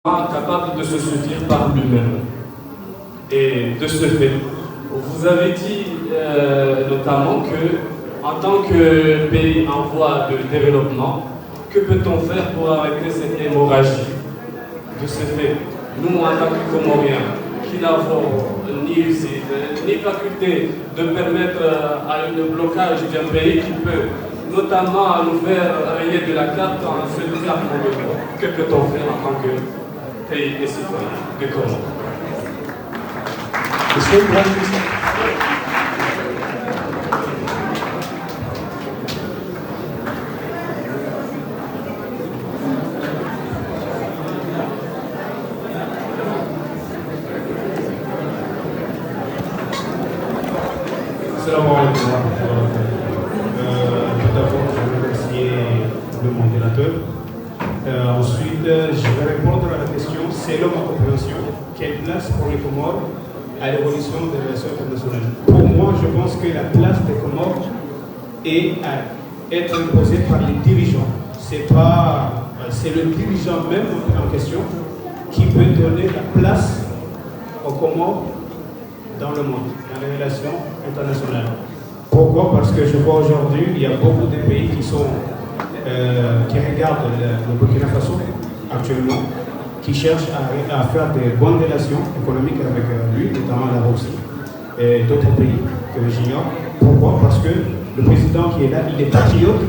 capable de se suffire par lui-même. Et de ce fait, vous avez dit notamment que, en tant que pays en voie de développement, que peut-on faire pour arrêter cette hémorragie? De ce fait, nous, en tant que Comoriens, qui n'avons ni usine, ni faculté de permettre à un blocage d'un pays qui peut notamment nous faire rayer de la carte en se disant que peut-on faire en tant que pays et citoyen de Comores? Salam alaikum. Tout d'abord, je veux remercier le modérateur. Ensuite, je vais répondre à la question, selon ma compréhension, quelle place pour les Comores à l'évolution des relations internationales? Pour moi, je pense que la place des Comores est à être imposée par les dirigeants. C'est le dirigeant même en question qui peut donner la place aux Comores dans le monde, dans les relations internationales. Pourquoi? Parce que je vois aujourd'hui, il y a beaucoup de pays qui regardent le Burkina Faso actuellement, qui cherchent à faire des bonnes relations économiques avec lui, notamment la Russie et d'autres pays que j'ignore. Pourquoi? Parce que le président qui est là, il est patriote,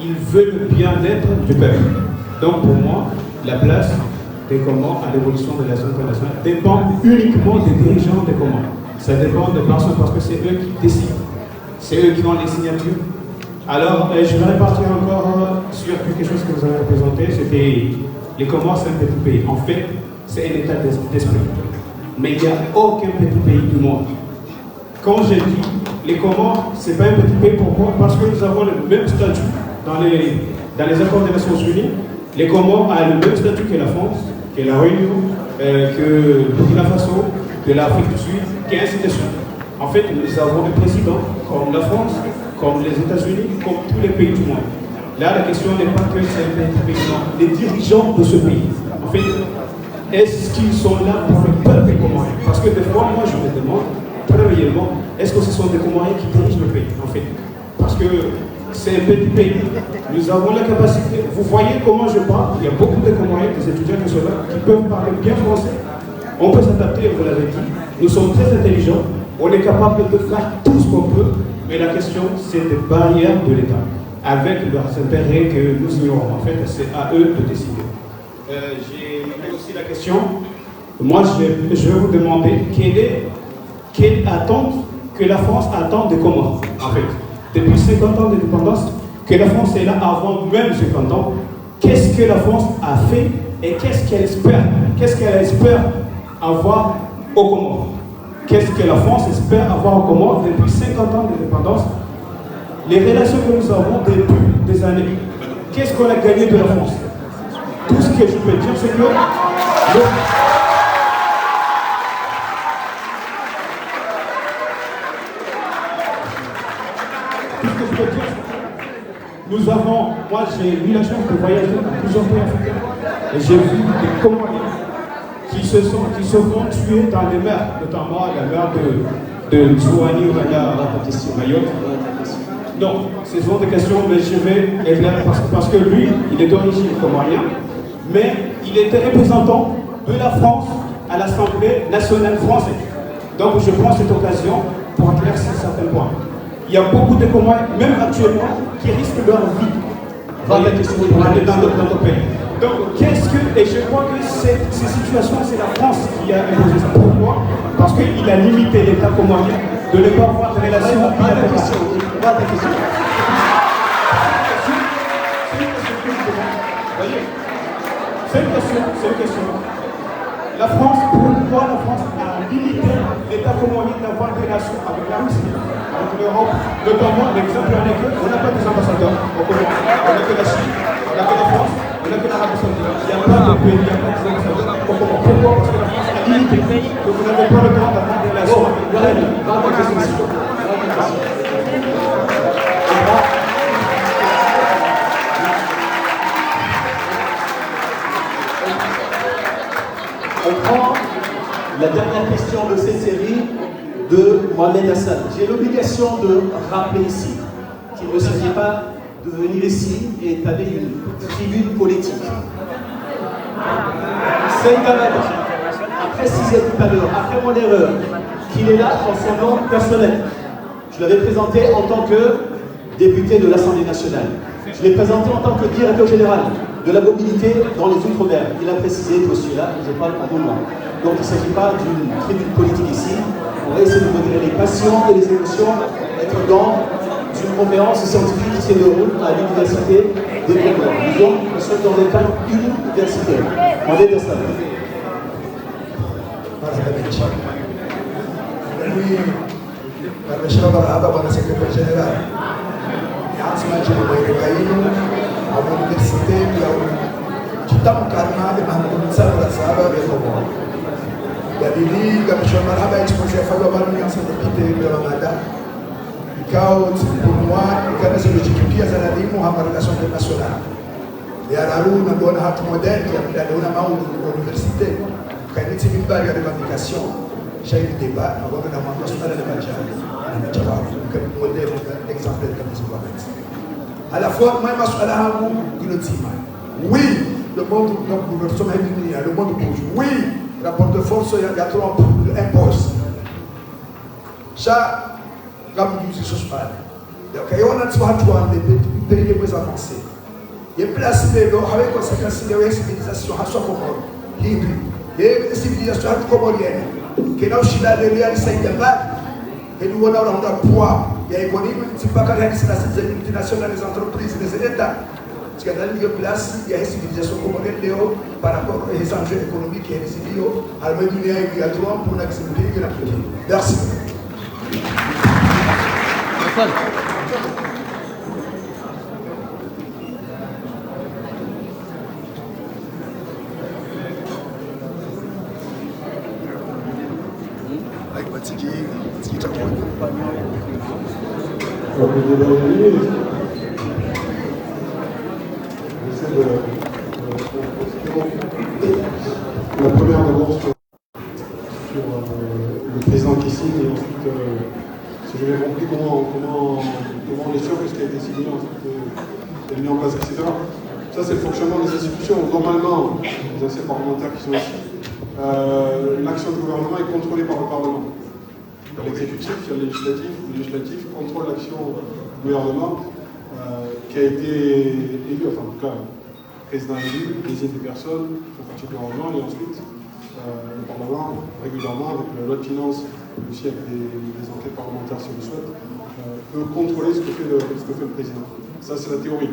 il veut le bien-être du peuple. Donc pour moi, la place des Comores à l'évolution de la relations internationales dépend uniquement des dirigeants des Comores. Ça dépend des personnes parce que c'est eux qui décident. C'est eux qui ont les signatures. Alors, je vais repartir encore sur quelque chose que vous avez représenté. C'était les Comores, c'est un petit pays. En fait, c'est un état d'esprit. Mais il n'y a aucun petit pays du monde. Quand j'ai dit les Comores, ce n'est pas un petit pays. Pourquoi? Parce que nous avons le même statut dans les accords des Nations Unies. Les Comores ont le même statut que la France, que la Réunion, que le Burkina Faso, que l'Afrique du Sud, qu'ainsi de suite. En fait, nous avons des présidents comme la France, comme les États-Unis, comme tous les pays du monde. Là, la question n'est pas que c'est un pays, non. Les dirigeants de ce pays, en fait, est-ce qu'ils sont là pour le peuple comorien? Parce que des fois, moi, je me demande, premièrement, est-ce que ce sont des Comoriens qui dirigent le pays, en fait? Parce que c'est un petit pays. Nous avons la capacité. Vous voyez comment je parle? Il y a beaucoup de Comoriens, des étudiants qui sont là, qui peuvent parler bien français. On peut s'adapter, vous l'avez dit. Nous sommes très intelligents. On est capable de faire tout ce qu'on peut. Mais la question, c'est des barrières de l'État. Avec leurs intérêts que nous ignorons. En fait, c'est à eux de décider. J'ai aussi la question. Moi, je vais vous demander quelle attente que la France attend des Comores. En fait, depuis 50 ans d'indépendance, que la France est là avant même 50 ans. Qu'est-ce que la France a fait et qu'est-ce qu'elle espère? Qu'est-ce qu'elle espère avoir aux Comores? Qu'est-ce que la France espère avoir aux Comores depuis 50 ans d'indépendance? Les relations que nous avons depuis des années, qu'est-ce qu'on a gagné de la France? Tout ce que je peux dire, c'est que nous avons, moi j'ai eu la chance de voyager dans plusieurs pays africains et j'ai vu des Comoriens qui se font tuer dans les mers, notamment la mer de Zouani ou la Mayotte. Non, ce sont des questions, mais je vais éclairer parce que lui, il est d'origine comorien, mais il était représentant de la France à l'Assemblée nationale française. Donc je prends cette occasion pour éclaircir certains points. Il y a beaucoup de Comoriens, même actuellement, qui risquent leur vie pour aller dans notre pays. Donc, et je crois que ces situations, c'est la France qui a imposé ça. Pourquoi? Parce qu'il a limité l'État comorien de ne pas avoir de relations bilatérales. C'est une question. La France, pourquoi la France a limité l'État comorien d'avoir des relations avec la Russie, avec l'Europe? Notamment, l'exemple en est qu'on n'a pas des ambassadeurs au Comores. On n'a que la Chine, on n'a que la France, on n'a que l'Arabie Saoudite. Il n'y a pas de pays, il n'y a pas des ambassadeurs au Comores. Pourquoi? Parce que la France a limité que vous n'avez pas le droit d'avoir des relations avec On prend la dernière question de cette série de Mohamed Hassan. J'ai l'obligation de rappeler ici qu'il ne s'agit pas de venir ici et étaler une tribune politique. Saïd Ahmed a précisé tout à l'heure, après mon erreur, qu'il est là en son nom personnel. Je l'avais présenté en tant que député de l'Assemblée nationale. Je l'ai présenté en tant que directeur général de la mobilité dans les Outre-mer. Il a précisé que je suis là, je parle en mon nom. Donc il ne s'agit pas d'une tribune politique ici. On va essayer de modérer les passions et les émotions, être dans une conférence scientifique qui se déroule à l'université des Comores. Nous sommes dans le cadre universitaire. On est dans ça. Permessiamo parlare con il segretario generale. Anzi, ci vuole all'università, ci stiamo calmando, ma non cominciamo a stare per comune. Da lì, da Michel Marhaba, ci possiamo fare la valutazione di la Mada. Il caos, pour moi, il canal de l'Éthiopie, c'est la ligne à la relation internationale. Et à la rue, on a un acte modèle qui a une main à l'université. Quand il y a une barrière de revendication, j'ai eu des débats, on va demander à ce moment-là de modèle exemplaire comme ils ont. À la fois, moi, je suis à la oui, le monde le monde bouge. Oui, le rapport de force, il y a trop impose. Ça, comme nous disons, ce soir. Donc, il y a un pays plus avancé. Il y a place de l'eau avec conséquence de la civilisation à soi commun. Il y a une civilisation comorienne qui n'a pas de réalisation de base. Et nous avons un poids. Il y a l'économie, c'est pas qu'à réaliser les multinationales, les entreprises, les États. Parce qu'il y a une place, il y a une civilisation comorienne par rapport aux enjeux économiques et les idiots. Alors, il y a trois pour l'accepter et l'appliquer. Merci. La première d'abord sur le président qui signe et ensuite, si j'ai bien compris, comment on est sûr que ce qui a été signé ensuite est mis en place, etc. Ça, c'est le fonctionnement des institutions. Normalement, les anciens parlementaires qui sont ici, l'action du gouvernement est contrôlée par le Parlement. Il y a l'exécutif, il y a le législatif contrôle l'action du gouvernement qui a été élu, enfin en tout cas, président élu, désigne des personnes, font partie du gouvernement, et ensuite le Parlement, régulièrement, avec la loi de finances, mais aussi avec des enquêtes parlementaires si on le souhaite, peut contrôler ce que fait le président. Ça, c'est la théorie.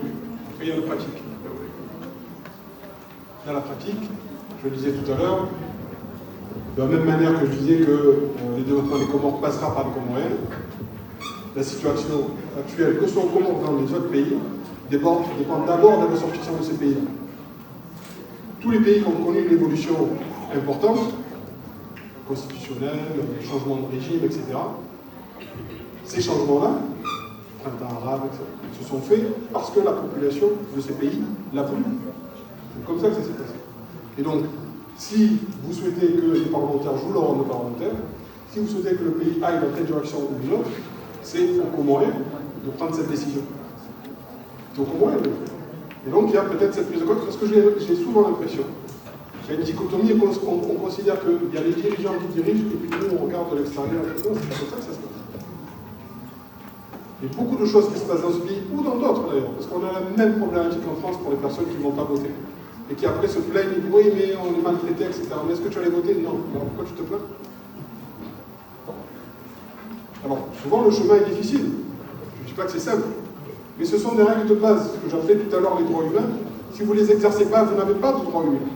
Après, il y a la pratique. Dans la pratique, je le disais tout à l'heure, de la même manière que je disais que le développement des Comores passera par les Comoriens, la situation actuelle, que ce soit aux Comores ou dans les autres pays, dépend d'abord des ressortissants de ces pays-là. Tous les pays qui ont connu une évolution importante, constitutionnelle, changement de régime, etc., ces changements-là, printemps arabe, etc., se sont faits parce que la population de ces pays l'a voulu. C'est comme ça que ça s'est passé. Et donc, si vous souhaitez que les parlementaires jouent leur rôle de parlementaires, si vous souhaitez que le pays aille dans telle direction ou une autre, c'est aux Comoriens de prendre cette décision. C'est aux Comoriens de le faire. Et donc il y a peut-être cette prise de compte, parce que j'ai souvent l'impression qu'il y a une dichotomie et qu'on considère qu'il y a les dirigeants qui dirigent et puis nous on regarde de l'extérieur. Non, c'est pas comme ça que ça se passe. Il y a beaucoup de choses qui se passent dans ce pays, ou dans d'autres d'ailleurs, parce qu'on a la même problématique en France pour les personnes qui ne vont pas voter. Et qui après se plaignent, oui mais on est maltraité, etc. Mais est-ce que tu allais voter? Non. Alors pourquoi tu te plains? Alors souvent le chemin est difficile. Je ne dis pas que c'est simple. Mais ce sont des règles de base, ce que j'appelais tout à l'heure les droits humains. Si vous ne les exercez pas, vous n'avez pas de droits humains.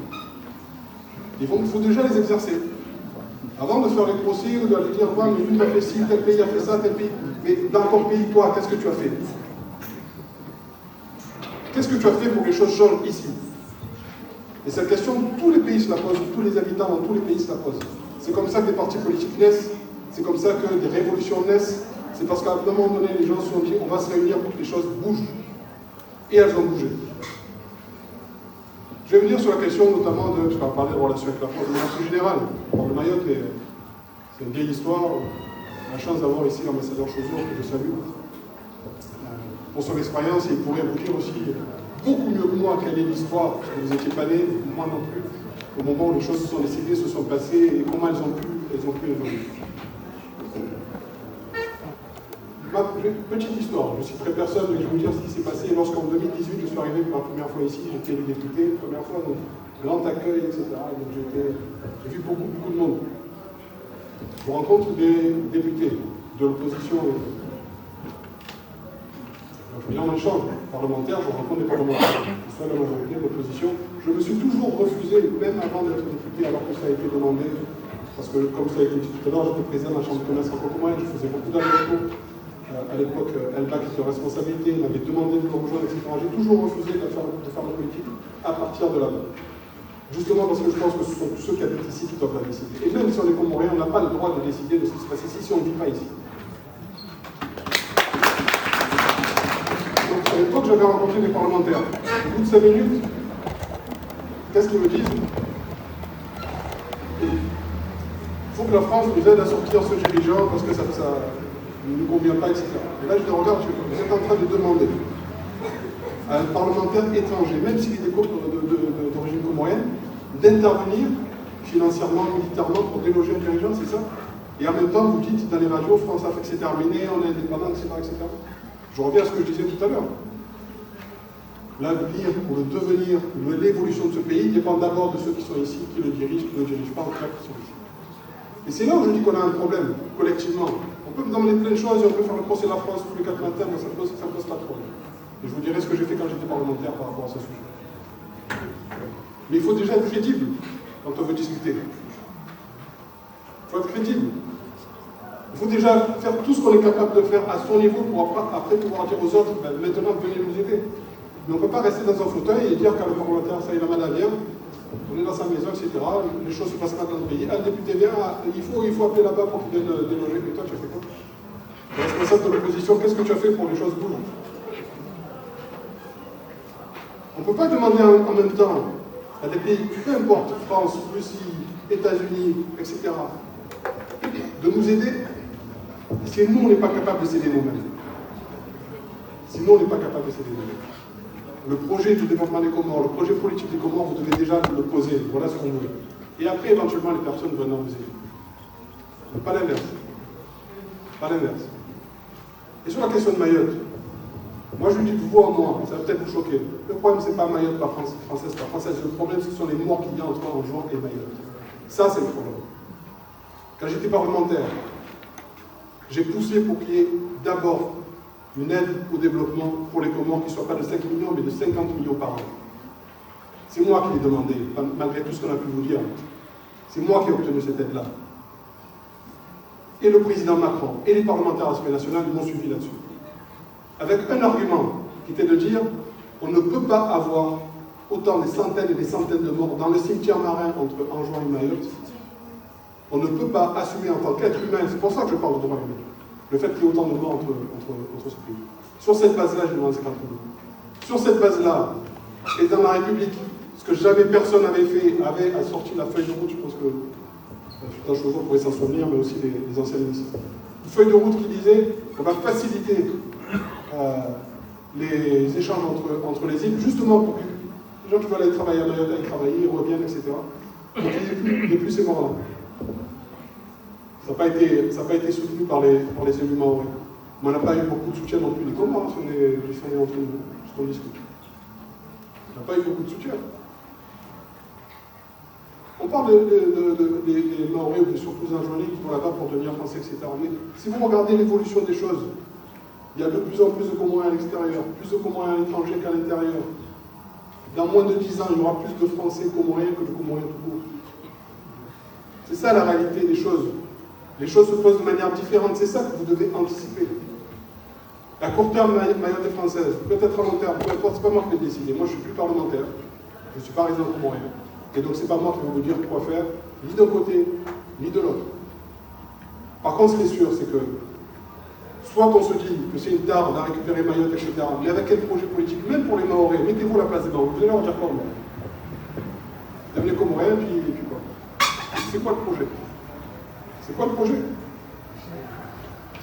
Il faut déjà les exercer. Avant de faire les procès, ou d'aller dire, ouais, mais lui a fait ci, tel pays a fait ça, tel pays. Mais dans ton pays, toi, qu'est-ce que tu as fait? Qu'est-ce que tu as fait pour que les choses changent ici? Et cette question, tous les pays se la posent, tous les habitants dans tous les pays se la posent. C'est comme ça que des partis politiques naissent, c'est comme ça que des révolutions naissent. C'est parce qu'à un moment donné, les gens se sont dit, on va se réunir pour que les choses bougent. Et elles ont bougé. Je vais venir sur la question notamment de, je vais parler de relations avec la France de manière plus générale. Le Mayotte, c'est une vieille histoire. On a la chance d'avoir ici l'ambassadeur Chauzour, que je salue. Pour son expérience, il pourrait vous dire aussi beaucoup mieux que moi quelle est l'histoire, parce que vous n'étiez pas nés, moi non plus, au moment où les choses se sont décidées, se sont passées, et comment elles ont pu évoluer. Petite histoire, je ne citerai personne, mais je vais vous dire ce qui s'est passé lorsqu'en 2018, je suis arrivé pour la première fois ici, j'étais élu député, première fois, donc grand accueil, etc. Donc j'ai vu beaucoup de monde. Je rencontre des députés de l'opposition. Donc je viens en échange parlementaire, je rencontre des parlementaires, que ce soit la majorité de l'opposition. Je me suis toujours refusé, même avant d'être député, alors que ça a été demandé, parce que comme ça a été dit tout à l'heure, j'étais président de la Chambre de commerce franco-comorienne, je faisais beaucoup d'allers-retours. À l'époque, Elba qui était en responsabilité, m'avait demandé de me rejoindre, etc. J'ai toujours refusé de faire la politique à partir de là-bas. Justement parce que je pense que ce sont tous ceux qui habitent ici qui doivent la décider. Et même si on est Comoriens, on n'a pas le droit de décider de ce qui se passe ici si on ne vit pas ici. Donc à l'époque, j'avais rencontré des parlementaires. Au bout de 5 minutes, qu'est-ce qu'ils me disent? Il faut que la France nous aide à sortir ce dirigeant parce que ça ne nous convient pas, etc. Et là, je dis, regarde, vous êtes en train de demander à un parlementaire étranger, même s'il est d'origine comorienne, d'intervenir financièrement, militairement pour déloger un dirigeant, c'est ça? Et en même temps, vous dites dans les radios, France a fait que c'est terminé, on est indépendant, etc., etc. Je reviens à ce que je disais tout à l'heure. L'avenir ou le devenir, l'évolution de ce pays dépend d'abord de ceux qui sont ici, qui le dirigent, qui ne le dirigent pas, en tout cas qui sont ici. Et c'est là où je dis qu'on a un problème, collectivement. On peut me demander plein de choses et on peut faire le procès de la France tous les 4 matins, mais ça ne pose pas de problème. Et je vous dirai ce que j'ai fait quand j'étais parlementaire par rapport à ce sujet. Mais il faut déjà être crédible quand on veut discuter. Il faut être crédible. Il faut déjà faire tout ce qu'on est capable de faire à son niveau pour après pouvoir dire aux autres, ben, maintenant venez nous aider. Mais on ne peut pas rester dans un fauteuil et dire qu'à le parlementaire, ça y est, la main vient, on est dans sa maison, etc. Les choses se passent pas dans le pays. Un député vient, il faut appeler là-bas pour qu'il vienne déloger. Et toi, tu as fait quoi? Le responsable de l'opposition, qu'est-ce que tu as fait pour que les choses bougent? On ne peut pas demander en même temps à des pays, peu importe, France, Russie, États-Unis, etc., de nous aider si nous, on n'est pas capable de s'aider nous-mêmes. Si nous, on n'est pas capable de s'aider nous-mêmes. Le projet du développement des Comores, le projet politique des Comores, vous devez déjà le poser. Voilà ce qu'on veut. Et après, éventuellement, les personnes viendront vous aider. Mais pas l'inverse. Pas l'inverse. Et sur la question de Mayotte, moi je dis de vous en moi, ça va peut-être vous choquer. Le problème, c'est pas Mayotte, pas française, pas française. Le problème, ce sont les morts qu'il y a entre Anjouan et Mayotte. Ça, c'est le problème. Quand j'étais parlementaire, j'ai poussé pour qu'il y ait d'abord une aide au développement pour les Comores qui ne soit pas de 5 millions, mais de 50 millions par an. C'est moi qui l'ai demandé, malgré tout ce qu'on a pu vous dire. C'est moi qui ai obtenu cette aide-là. Et le président Macron et les parlementaires à l'Assemblée nationale m'ont suivi là-dessus. Avec un argument qui était de dire on ne peut pas avoir autant des centaines et des centaines de morts dans le cimetière marin entre Anjouan et Mayotte. On ne peut pas assumer en tant qu'être humain, c'est pour ça que je parle de droit humain, le fait qu'il y ait autant de morts entre ce pays. Sur cette base-là, je demande 50 millions. Sur cette base-là, et dans la République, ce que jamais personne n'avait fait, avait sorti la feuille de route, je pense que tout un chose pourrait s'en souvenir, mais aussi les anciens ministres. Une feuille de route qui disait qu'on va faciliter les échanges entre les îles, justement pour que les gens qui veulent aller travailler à Mayotte aillent travailler, ils reviennent, etc. Donc il n'y ait plus ces morts-là. Ça n'a pas été soutenu par les élus maoris. Mais on n'a pas eu beaucoup de soutien non plus des Comores, si on est entre nous, ce qu'on discute. On n'a pas eu beaucoup de soutien. On parle des Maoris ou des surtout Anjouanais qui vont là-bas pour devenir français, etc. Mais si vous regardez l'évolution des choses, il y a de plus en plus de Comoriens à l'extérieur, plus de Comoriens à l'étranger qu'à l'intérieur. Dans moins de 10 ans, il y aura plus de Français Comoriens que de Comoriens tout court. C'est ça la réalité des choses. Les choses se posent de manière différente, c'est ça que vous devez anticiper. À court terme, Mayotte est française, peut-être à long terme, peu importe, c'est pas moi qui vais décider. Moi, je ne suis plus parlementaire, je ne suis pas résident comorien. Et donc, c'est pas moi qui vais vous dire quoi faire, ni d'un côté, ni de l'autre. Par contre, ce qui est sûr, c'est que soit on se dit que c'est une tare de récupérer Mayotte, etc., mais avec quel projet politique, même pour les Mahorais, mettez-vous à la place des Mahorais, vous allez leur dire quoi, moi? Devenez comorien, puis quoi? C'est quoi le projet? C'est quoi le projet?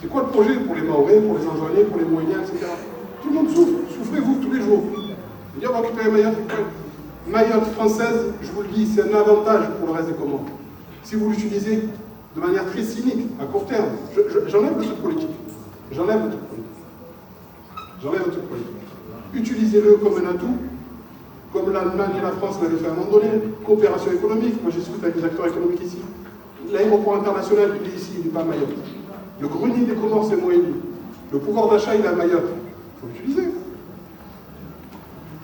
C'est quoi le projet pour les Mahorais, pour les Anjouanais, pour les Moyens, etc. Tout le monde souffre, souffrez-vous tous les jours. Dire, on va récupérer Mayotte. Mayotte française, je vous le dis, c'est un avantage pour le reste des Comores. Si vous l'utilisez de manière très cynique, à court terme, j'enlève le truc politique. J'enlève le truc politique. J'enlève le truc politique. Utilisez-le comme un atout, comme l'Allemagne et la France l'avaient fait à un moment donné. Coopération économique, moi j'ai discuté avec des acteurs économiques ici. L'aéroport international, il est ici, il n'est pas à Mayotte. Le grenier des Comores, c'est Moélie. Le pouvoir d'achat, il est à Mayotte. Il faut l'utiliser.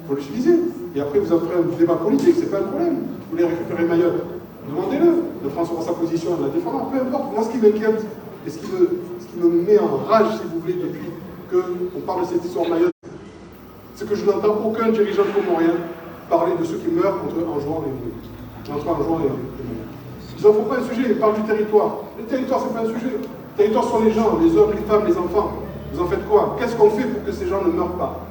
Il faut l'utiliser. Et après, vous en ferez un débat politique, c'est pas un problème. Vous voulez récupérer Mayotte, demandez-le. Le France aura sa position, elle la défendra, peu importe. Moi, ce qui m'inquiète, et ce qui me met en rage, si vous voulez, depuis qu'on parle de cette histoire de Mayotte, c'est que je n'entends aucun dirigeant comorien parler de ceux qui meurent entre Anjouan et Moélie. Entre Anjouan et Moélie. Ils n'en font pas un sujet, ils parlent du territoire. Le territoire, c'est pas un sujet. Le territoire sont les gens, les hommes, les femmes, les enfants. Vous en faites quoi? Qu'est-ce qu'on fait pour que ces gens ne meurent pas?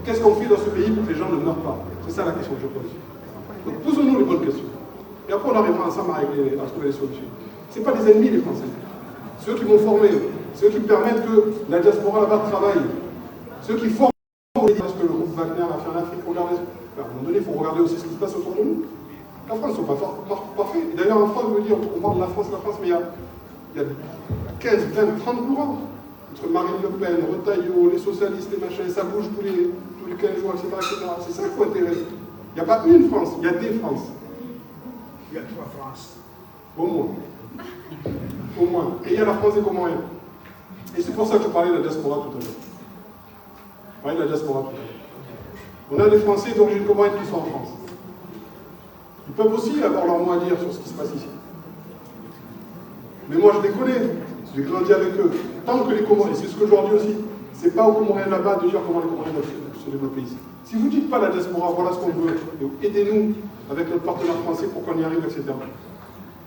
Qu'est-ce qu'on fait dans ce pays pour que les gens ne meurent pas? C'est ça la question que je pose. Donc posons-nous les bonnes questions. Et après, on arrivera ensemble à trouver les solutions. Ce n'est pas les ennemis, les Français. Ceux qui vont former, ceux qui permettent que la diaspora là-bas travaille, ceux qui forment parce que le groupe Wagner a fait en Afrique. Regardez, à un moment donné, il faut regarder aussi ce qui se passe autour de nous. La France ne sont pas parfaits. Et d'ailleurs, en France, je veux dire, on parle de la France, mais il y a 15, 20, 30 courants. Entre Marine Le Pen, Retailleau, les socialistes, les machins, ça bouge tous les 15 jours, etc. C'est ça qu'il faut intéresser. Il n'y a pas une France, il y a des France. Il y a 3 France. Au moins. Au moins. Et il y a la France des Comoriens. Et c'est pour ça que je parlais de la diaspora tout à l'heure. Je parlais de la diaspora tout à l'heure. On a des Français d'origine comorienne qui sont en France. Ils peuvent aussi avoir leur mot à dire sur ce qui se passe ici. Mais moi je les connais, j'ai grandi avec eux. Tant que les Comoriens, et c'est ce que je leur dis aussi, c'est pas aux Comoriens là-bas de dire comment les Comoriens doivent se développer ici. Si vous ne dites pas la diaspora, voilà ce qu'on veut, aidez-nous avec notre partenaire français pour qu'on y arrive, etc.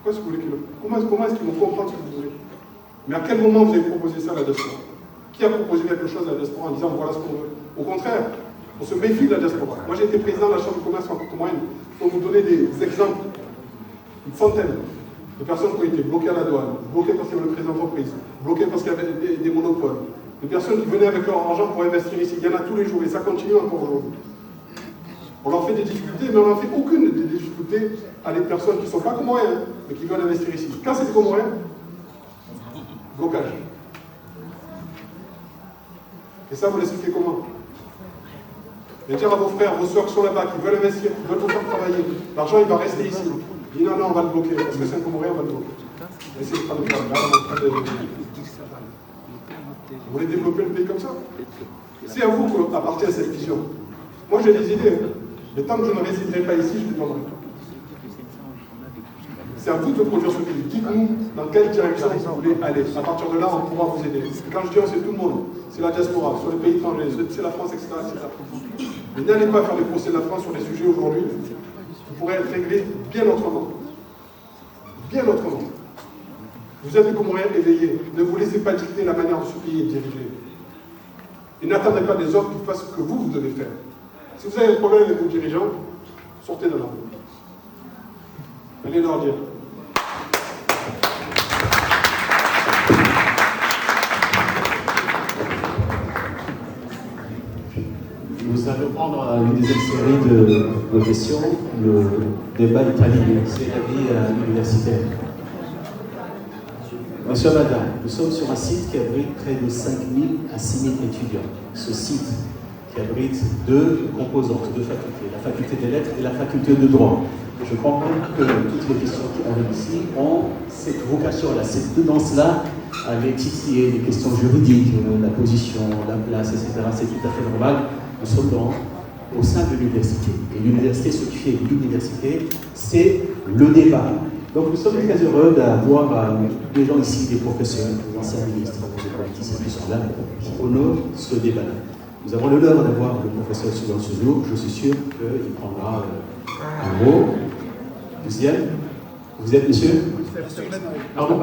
Comment est-ce qu'ils vont comprendre ce que vous voulez? Mais à quel moment vous avez proposé ça à la diaspora? Qui a proposé quelque chose à la diaspora en disant voilà ce qu'on veut? Au contraire, on se méfie de la diaspora. Moi j'ai été président de la Chambre de commerce franco-comorienne pour vous donner des exemples, une centaine de personnes qui ont été bloquées à la douane, bloquées parce qu'il y avait le président d'entreprise, bloquées parce qu'il y avait des monopoles, des personnes qui venaient avec leur argent pour investir ici. Il y en a tous les jours et ça continue encore aujourd'hui. On leur fait des difficultés, mais on n'en fait aucune des difficultés à des personnes qui ne sont pas comoriens, mais qui veulent investir ici. Quand c'est des comoriens, blocage. Et ça, vous l'expliquez comment? Et dire à vos frères, vos soeurs qui sont là-bas, qui veulent investir, qui veulent vous faire travailler, l'argent il va rester ici. Il dit non, on va le bloquer, parce que c'est un Comorien, on va le bloquer. Essayez pas de faire là, vous voulez développer le pays comme ça? C'est à vous qu'appartient cette vision. Moi j'ai des idées, mais tant que je ne résiderai pas ici, je ne demanderai pas. C'est à vous de produire ce pays. Dites-nous dans quelle direction vous voulez aller. À partir de là, on pourra vous aider. Quand je dis on, c'est tout le monde. C'est la diaspora, sur les pays étrangers, c'est la France, etc. Mais n'allez pas faire des procès de la France sur des sujets aujourd'hui qui pourraient être réglés bien autrement. Bien autrement. Vous êtes des Comoriens éveillés. Ne vous laissez pas dicter la manière de ce pays est dirigé. Et n'attendez pas des autres qui fassent ce que vous devez faire. Si vous avez un problème avec vos dirigeants, sortez de là. Allez leur dire. Nous allons prendre une deuxième série de questions. Le débat est terminé. C'est la vie universitaire. Monsieur Abada, nous sommes sur un site qui abrite près de 5 000 à 6 000 étudiants. Ce site qui abrite 2 composantes, 2 facultés, la faculté des lettres et la faculté de droit. Je comprends que toutes les questions qui arrivent ici ont cette vocation-là, cette tendance-là à les titiller, les questions juridiques, la position, la place, etc. C'est tout à fait normal. Nous sommes au sein de l'université. Et l'université, ce qui fait l'université, c'est le débat. Donc nous sommes très heureux d'avoir des gens ici, des professeurs, des anciens ministres, des politiciens qui sont là, qui honorent ce débat-là. Nous avons l'honneur d'avoir le professeur Soudan Souzou. Je suis sûr qu'il prendra un mot. Deuxième, vous êtes monsieur? Pardon.